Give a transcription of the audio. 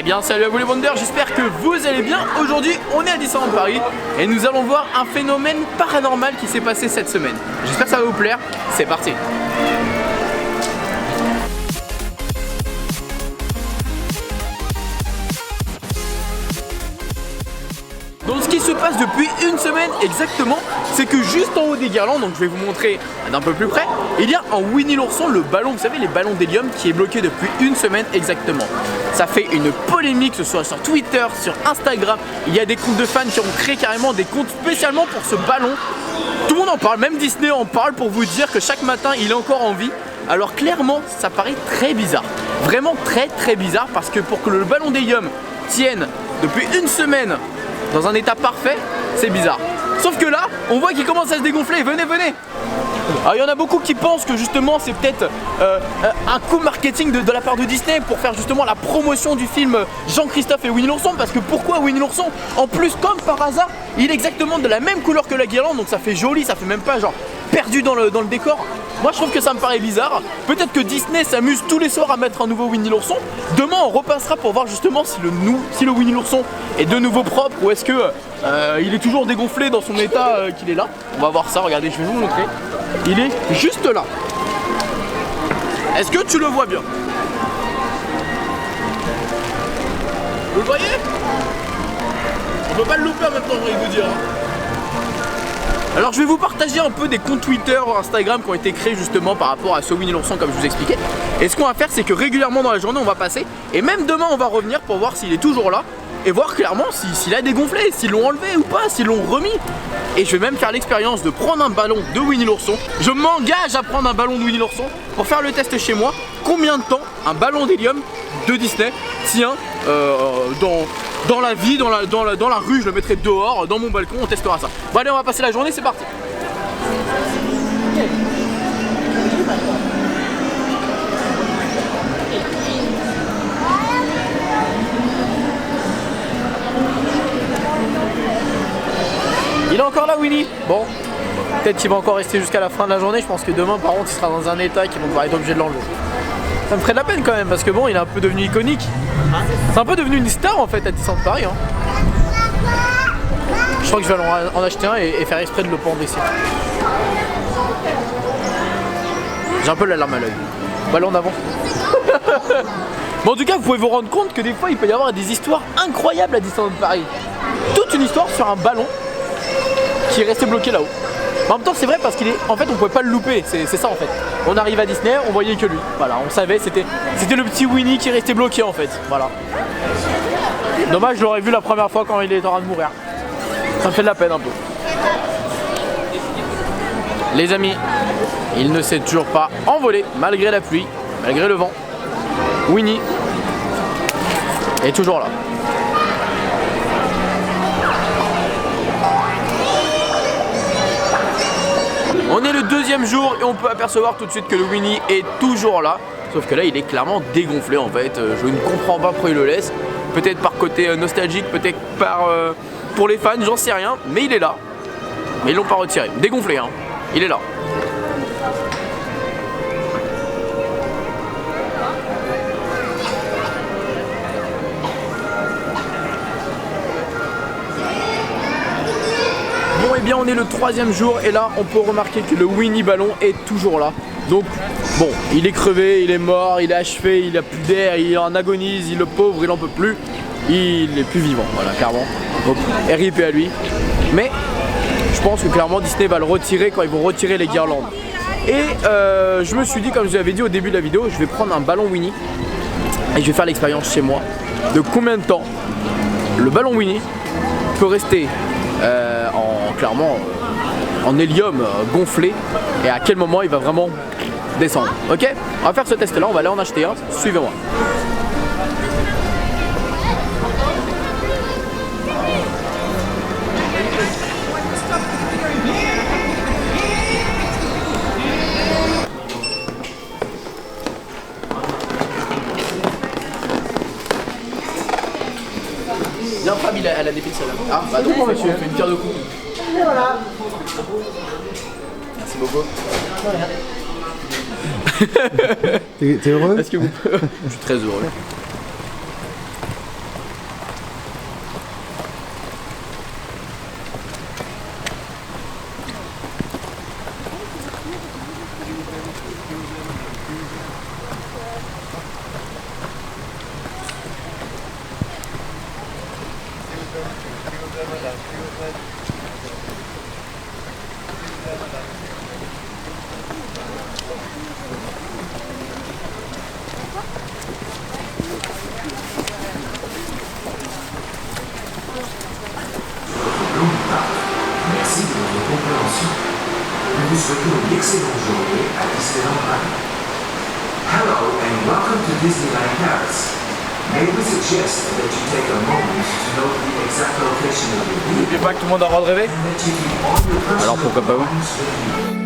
Eh bien salut à vous les Wonders, j'espère que vous allez bien. Aujourd'hui on est à Disneyland Paris et nous allons voir un phénomène paranormal qui s'est passé cette semaine. J'espère que ça va vous plaire, c'est parti. Donc ce qui se passe depuis une semaine exactement, c'est que juste en haut des guirlandes, donc je vais vous montrer d'un peu plus près, il y a un Winnie l'ourson, le ballon, vous savez les ballons d'hélium qui est bloqué depuis une semaine exactement. Ça fait une polémique, que ce soit sur Twitter, sur Instagram, il y a des comptes de fans qui ont créé carrément des comptes spécialement pour ce ballon. Tout le monde en parle, même Disney en parle pour vous dire que chaque matin il est encore en vie. Alors clairement ça paraît très bizarre, vraiment très bizarre parce que pour que le ballon d'hélium tienne depuis une semaine dans un état parfait, c'est bizarre. Sauf que là, on voit qu'il commence à se dégonfler. Venez. Alors il y en a beaucoup qui pensent que justement c'est peut-être un coup marketing de la part de Disney pour faire justement la promotion du film Jean-Christophe et Winnie l'ourson. Parce que pourquoi Winnie l'ourson? En plus, comme par hasard, il est exactement de la même couleur que la guirlande, donc ça fait joli, ça fait même pas genre perdu dans le décor. Moi je trouve que ça me paraît bizarre. Peut-être que Disney s'amuse tous les soirs à mettre un nouveau Winnie l'ourson. Demain on repassera pour voir justement si le Winnie l'ourson est de nouveau propre ou est-ce que il est toujours dégonflé dans son état qu'il est là. On va voir ça, regardez, je vais vous montrer. Il est juste là. Est-ce que tu le vois bien? Vous le voyez? On peut pas le louper en même temps, j'ai envie de vous dire. Alors je vais vous partager un peu des comptes Twitter, Instagram qui ont été créés justement par rapport à ce Winnie l'ourson comme je vous expliquais. Et ce qu'on va faire c'est que régulièrement dans la journée on va passer et même demain on va revenir pour voir s'il est toujours là et voir clairement s'il a dégonflé, s'ils l'ont enlevé ou pas, s'ils l'ont remis. Et je vais même faire l'expérience de prendre un ballon de Winnie l'ourson. Je m'engage à prendre un ballon de Winnie l'ourson pour faire le test chez moi. Combien de temps un ballon d'hélium de Disney tient dans la vie, dans la rue, je le mettrai dehors, dans mon balcon, on testera ça. Bon allez, on va passer la journée, c'est parti. Il est encore là, Winnie? Bon, peut-être qu'il va encore rester jusqu'à la fin de la journée. Je pense que demain, par contre, il sera dans un état qu'ils vont devoir être obligés de l'enlever. Ça me ferait de la peine quand même, parce que bon, il est un peu devenu iconique. C'est un peu devenu une star en fait à Disneyland Paris. Je crois que je vais en acheter un et faire exprès de le pendre ici. J'ai un peu la larme à l'œil. Bon, allez en avant. Bon, en tout cas, vous pouvez vous rendre compte que des fois, il peut y avoir des histoires incroyables à Disneyland Paris. Toute une histoire sur un ballon qui est resté bloqué là-haut. En même temps c'est vrai parce qu'il est. En fait on pouvait pas le louper, c'est ça en fait. On arrive à Disney, on voyait que lui. Voilà, on savait, c'était le petit Winnie qui restait bloqué en fait. Voilà. Dommage, je l'aurais vu la première fois quand il est en train de mourir. Ça me fait de la peine un peu. Les amis, il ne s'est toujours pas envolé malgré la pluie, malgré le vent. Winnie est toujours là. On est le deuxième jour et on peut apercevoir tout de suite que le Winnie est toujours là. Sauf que là il est clairement dégonflé en fait. Je ne comprends pas pourquoi il le laisse. Peut-être par côté nostalgique, peut-être pour les fans, j'en sais rien. Mais il est là. Mais ils l'ont pas retiré. Dégonflé hein. Il est là. Bon et bien on est le troisième jour et là on peut remarquer que le Winnie ballon est toujours là. Donc bon, il est crevé, il est mort, il est achevé, il a plus d'air, il en agonise, il est pauvre, il en peut plus. Il est plus vivant, voilà clairement. Donc RIP à lui. Mais je pense que clairement Disney va le retirer quand ils vont retirer les guirlandes. Et je me suis dit, comme je vous avais dit au début de la vidéo, je vais prendre un ballon Winnie et je vais faire l'expérience chez moi de combien de temps le ballon Winnie peut rester clairement en hélium gonflé et à quel moment il va vraiment descendre. Ok, on va faire ce test là, on va aller en acheter un, suivez-moi. Bien Fab, elle a des piles celle-là. Ah bah donc monsieur, on fait une pierre de coups. Et voilà. Merci beaucoup. T'es heureux? Est-ce que vous... Je suis très heureux. Merci de votre compréhension. Nous vous souhaitons une excellente journée à Disneyland Paris. Hello and welcome to Disneyland Paris. May we suggest that you take a moment to note the exact location of your vehicle N'oubliez pas que tout le monde a le droit de rêver. and that you keep all your personal Alors pourquoi pas vous? belongings with you.